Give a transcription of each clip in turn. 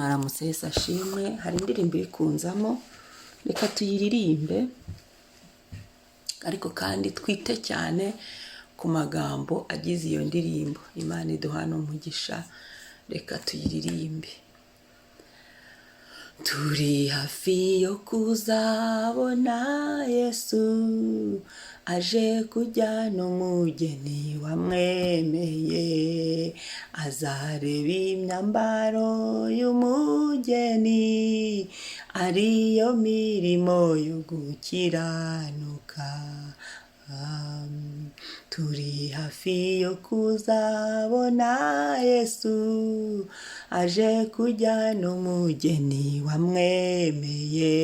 Mwaramutse Yesu ashimwe. Hari indirimbo iri kunzamo, reka tuyiririmbe ariko kandi twite cyane ku magambo agize iyo ndirimbo. Imana iduhana umugisha, reka tuyiririmbe. Turi hafi yo kuzabona Yesu, aje kujyana umugeni wamwemeye. Azareba imyambaro y'umugeni, ariyo mirimo yo gukiranuka. Turi hafi yo kuzabona Yesu, aje kujyana umugeni wamwemeye.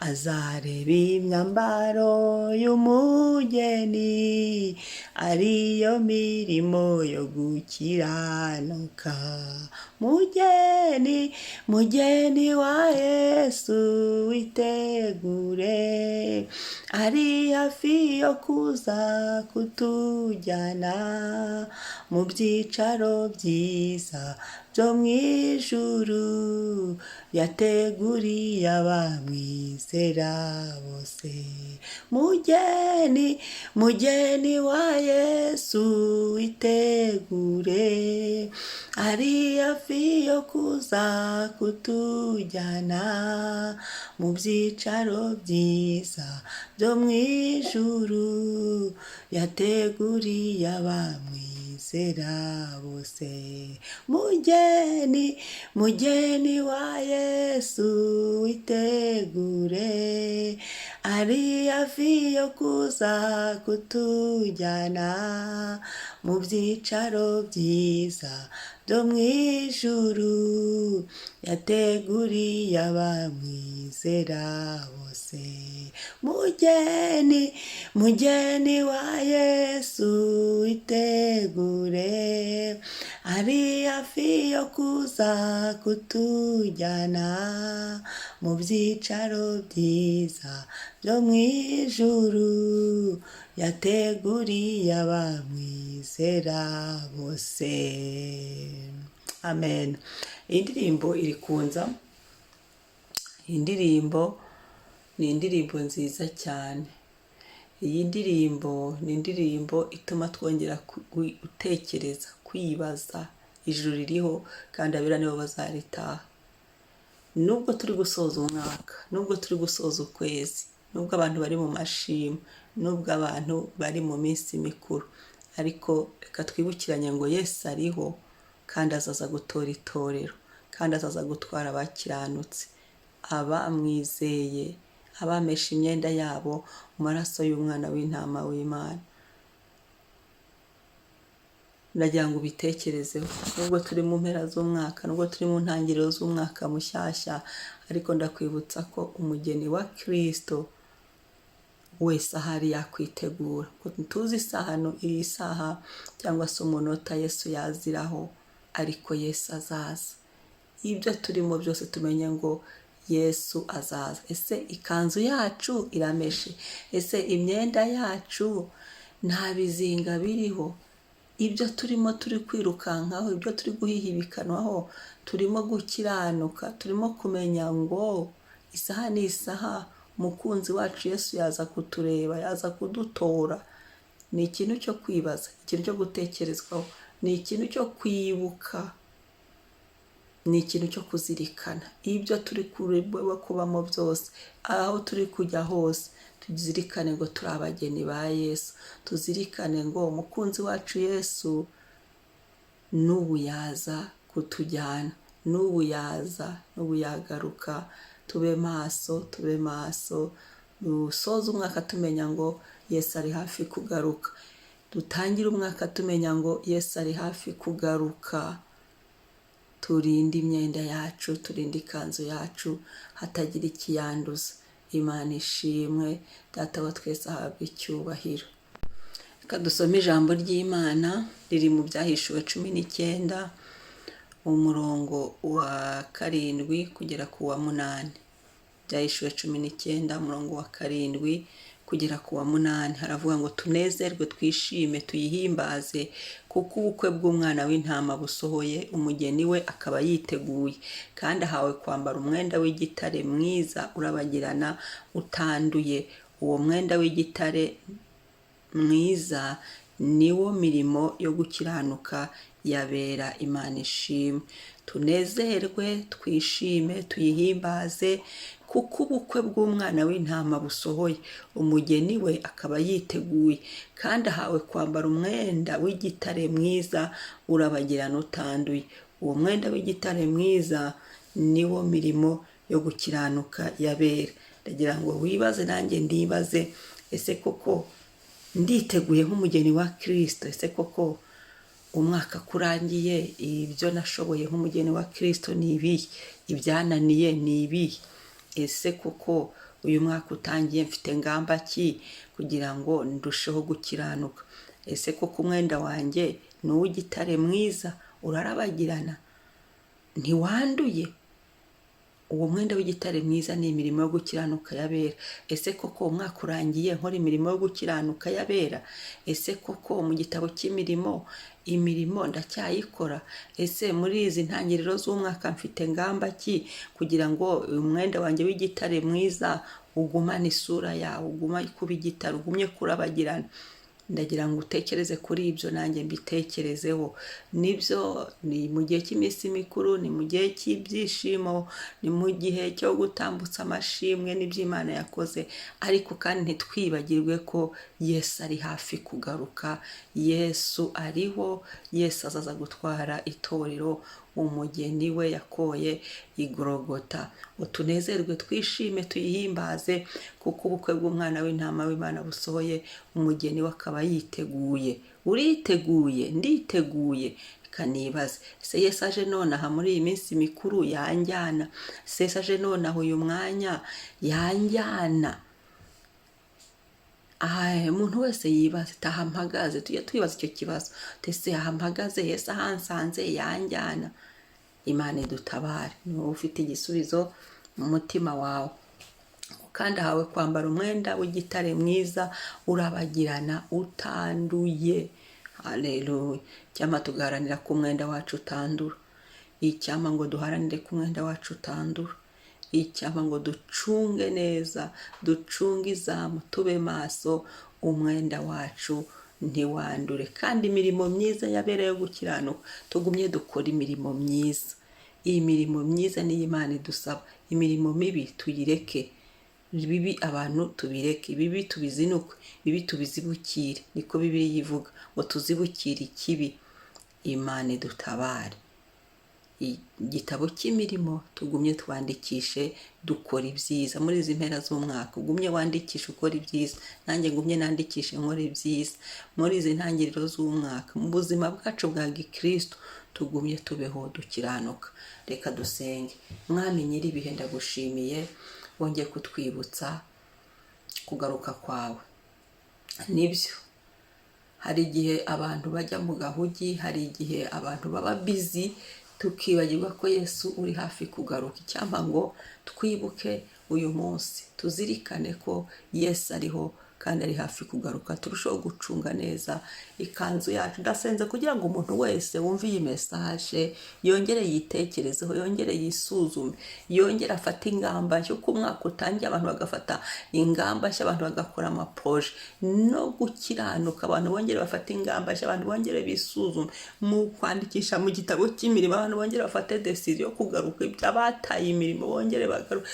Azareba imyambaro y'umugeni, ariyo mirimo yo gukiranuka. Mugeni wa Yesu witegure, ari hafi yo kuza kutujyana mu byicaro byiza byo mu ijuru, yateguriye abamwizera bose. Mugeni wa Yesu witegure, ari hafi yo kuza kutujyana mu byicaro byiza byo mu ijuru, yateguriye abamwizera bose. Mugeni wa Yesu witegure, ari hafi yo kuza kutujyana mu byicaro byiza byo mu ijuru, yateguriye abamwizera bose. Mugeni wa Yesu witegure, ari hafi yo kuza kutujyana mu byicaro byiza byo mu ijuru, yateguriye abamwizera bose. Amen. Iyi ndirimbo iri kunza. Iyi ndirimbo ni indirimbo nziza cyane. Iyi ndirimbo ni indirimbo ituma twongera gutekereza, kwibaza. Ijuru ririho kandi abera nibo bazaritaha. Nubwo turi gusoza umwaka, nubwo turi gusoza ukwezi, nubwo abantu bari mu mashimwe, nubwo abantu bari mu minsi mikuru, ariko reka twibukiranye ngo Yesu ariho kandi azaza gutora itorero, kandi azaza gutwara abakiranutse, abamwizeye, abamesha imyenda yabo mu maraso y'umwana w'intama w'Imana. Ndagira ngo ubitekerezeho. Nubwo turi mu mpera z'umwaka, nubwo turi mu ntangiriro z'umwaka mushyashya, ariko ndakwibutsa ko umugeni wa Kristo wese ahari yakwitegura. Tuzi iyi saha cyangwa se umunota Yesu yaziraho, ariko Yesu azaza. Ibyo turimo byose tumenye ngo Yesu azaza. Ese ikanzu yacu irameshe? Ese imyenda yacu nta bizinga biriho? Ibyo turimo turi kwirukankaho, ibyo turi guhihibikanwaho, turimo gukiranuka, turimo kumenya ngo isaha n'isaha umukunzi wacu Yesu yaza kutureba, yaza kudutora. Ni ikintu cyo kwibaza, ikintu cyo gutekerezwaho, ni ikintu cyo kwibuka, ni ikintu cyo kuzirikana. Ibyo turi kubamo byose, aho turi kujya hose, tuzirikane ngo turi abageni ba Yesu. Tuzirikane ngo umukunzi wacu Yesu n'ubu yaza kutujyana, n'ubu yagaruka. Tube maso, dusoze umwaka tumenya ngo Yesu ari hafi kugaruka. Dutangire umwaka tumenya ngo Yesu ari hafi kugaruka. Turinde imyenda yacu, turinde ikanzu yacu, hatagira ikiyanduza. Imana ishimwe, Data wa twese ahabwa icyubahiro. Reka dusome ijambo ry'Imana riri mu Byahishuwe 19, umurongo wa 7 kugera ku wa 8. Byahishuwe 19, umurongo wa 7 kugera ku wa 8 haravuga ngo tunezerwe twishime tuyihimbaze kuko ubukwe bw'umwana w'intama busohoye, umugeni we akaba yiteguye, kandi ahawe kwambara umwenda w'igitare mwiza urabagirana utanduye. Uwo mwenda w'igitare mwiza niwo mirimo yo gukiranuka yabera. Imana ishimwe. Tunezerwe twishime tuyihimbaze kuko ubukwe bw'umwana w'intama busohoye, umugeni we akaba yiteguye, kandi ahawe kwambara umwenda w'igitare mwiza urabagirana utanduye. Uwo mwenda w'igitare mwiza niwo mirimo yo gukiranuka yabera. Ndagira ngo wibaze nanjye ndibaze, ese koko nditeguye nk'umugeni wa Kristo? Ese koko umwaka kurangiye ibyo nashoboye nk'umugeni wa Kristo ni ibihe? Ibyananiye ni ibihe? Ese koko uyu mwaka utangiye mfite ngamba ki kugira ngo ndusheho gukiranuka? Ese koko umwenda wanjye ni uw'igitare mwiza urarabagirana ntiwanduye? Uwo mwenda w'igitare mwiza ni imirimo yo gukiranuka yabera. Ese koko umwaka urangiye nkora imirimo yo gukiranuka yabera? Ese koko mu gitabo cy'imirimo imirimo ndacyayikora? Ese muri izi ntangiriro z'umwaka mfite ngamba ki kugira ngo umwenda wanjye w'igitare mwiza ugumane isura yawo, uguma kuba igitare, ugumye kurabagirana? Ndagira ngo utekereze kuri ibyo nanjye mbitekerezeho. Nibyo ni mu gihe cy'iminsi mikuru, ni mu gihe cy'ibyishimo, ni mu gihe cyo gutambutsa amashimwe n'iby'Imana yakoze, ariko kandi ntitwibagirwe ko Yesu ari hafi kugaruka. Yesu ariho, Yesu azaza gutwara itorero, umugeni we yakoye i Golgotha. Tunezerwe twishime tuyihimbaze kuko ubukwe bw'umwana w'intama w'Imana busohoye, umugeni we akaba yiteguye. Uriteguye? Nditeguye. Kanibaze, ese Yesu aje nonaha muri iyi minsi mikuru yanjyana? Ese Yesu aje nonaha uyu mwanya yanjyana? Umuntu wese yibaza, taha mpagaze, tujya twibaza icyo kibazo. Ese aha mpagaze Yesu ahansanze yanjyana? Imana idutabare. Ni wowe ufite igisubizo mu mutima wawe. Kandi ahawe kwambara umwenda w'igitare mwiza urabagirana utanduye. Haleluya. Icyampa tugaharanira ko umwenda wacu utandura. Icyampa ngo duharanire ko umwenda wacu utandura. Icyampa ngo ducunge neza, ducunge izamu, tube maso, umwenda wacu ntiwandure. Kandi imirimo myiza yabera yo gukiranuka, tugumye dukora imirimo myiza. Iyi mirimo myiza niyo Imana idusaba. Imirimo mibi tuyireke. Bibi abantu tubireke, bibi tubizinuke, bibi tubizibukire. Niko Bibiliya ivuga ngo tuzibukire ikibi. Imana idutabare. Igitabo cy'imirimo tugumye twandikishe dukora ibyiza. Muri izi mpera z'umwaka ugumye wandikishe ukora ibyiza, nanjye ngumye nandikishe nkora ibyiza. Muri izi ntangiriro z'umwaka mu buzima bwacu bwa gikristo tugumye tubeho dukiranuka. Reka dusenge. Mwami nyir'ibihe, ndagushimiye wongeye kutwibutsa kugaruka kwawe. Nibyo, hari igihe abantu bajya mu gahugi, hari igihe abantu baba busy, tukibagirwa ko Yesu uri hafi kugaruka. Icyampa ngo twibuke uyu munsi, tuzirikane ko Yesu ariho kandi ari hafi kugaruka. Turushaho gucunga neza ikanzu yacu. Ndasenze kugira ngo umuntu wese wumva iyi message yongere yitekerezeho, yongere yisuzume, yongere afate ingamba nshya. Uko umwaka utangiye abantu bagafata ingamba nshya, abantu bagakora amaproje no gukiranuka, abantu bongere bafate ingamba nshya, abantu bongere bisuzume mu kwandikisha mu gitabo cy'imirimo, abantu bongere bafate decision yo kugaruka. Iby'abataye imirimo bongere bagaruka.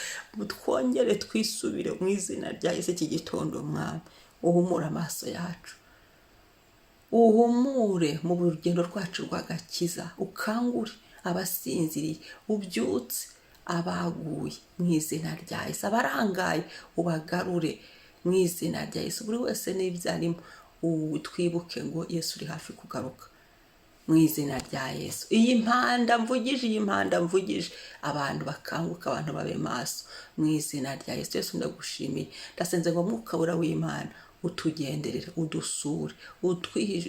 Twongere twisubire mu izina rya Yesu. Iki gitondo Mwami uhumure amaso yacu, uhumure mu rugendo rwacu rw'agakiza, ukangure abasinziriye, ubyutse abaguye mu izina rya Yesu, abarangaye ubagarure mu izina rya Yesu. Buri wese n'ibyarimo twibuke ngo Yesu uri hafi kugaruka mu izina rya Yesu. Iyi mpanda mvugije abantu bakanguka, abantu babe maso mu izina rya Yesu. Yesu ndagushimiye. Ndasenze ngo Mwuka w'Imana utugenderere, udusure,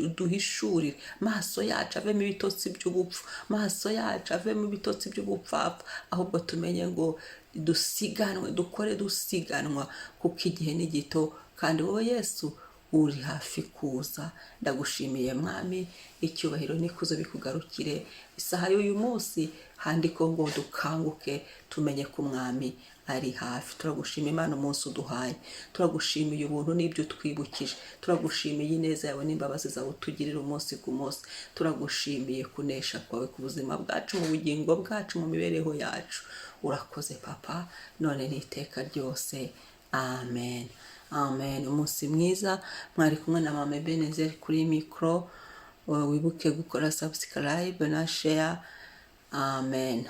uduhishurire, maso yacu avemo ibitotsi by'ubupfu, maso yacu avemo ibitotsi by'ubupfapfa, ahubwo tumenye ngo dusiganwe, dukore dusiganwa, kuko igihe ni gito kandi wowe Yesu uri hafi kuza. Ndagushimiye mwami, icyubahiro n'ikuzo bikugarukire. Isaha y'uyu munsi handiko ngo dukanguke tumenye ko umwami ari hafi. Turagushimiye Imana umunsi uduhaye, turagushimiye ubuntu n'ibyo twibukije, turagushimiye ineza yawe n'imbabazi zawe utugirira umunsi ku munsi, turagushimiye kunesha kwawe ku buzima bwacu, mu bugingo bwacu, mu mibereho yacu. Urakoze papa, none n'iteka ryose. Amen. Amen. Umunsi mwiza. Mwari kumwe na Mama Ebenezer kuri mikoro. Wibuke gukora subscribe na share. Amen.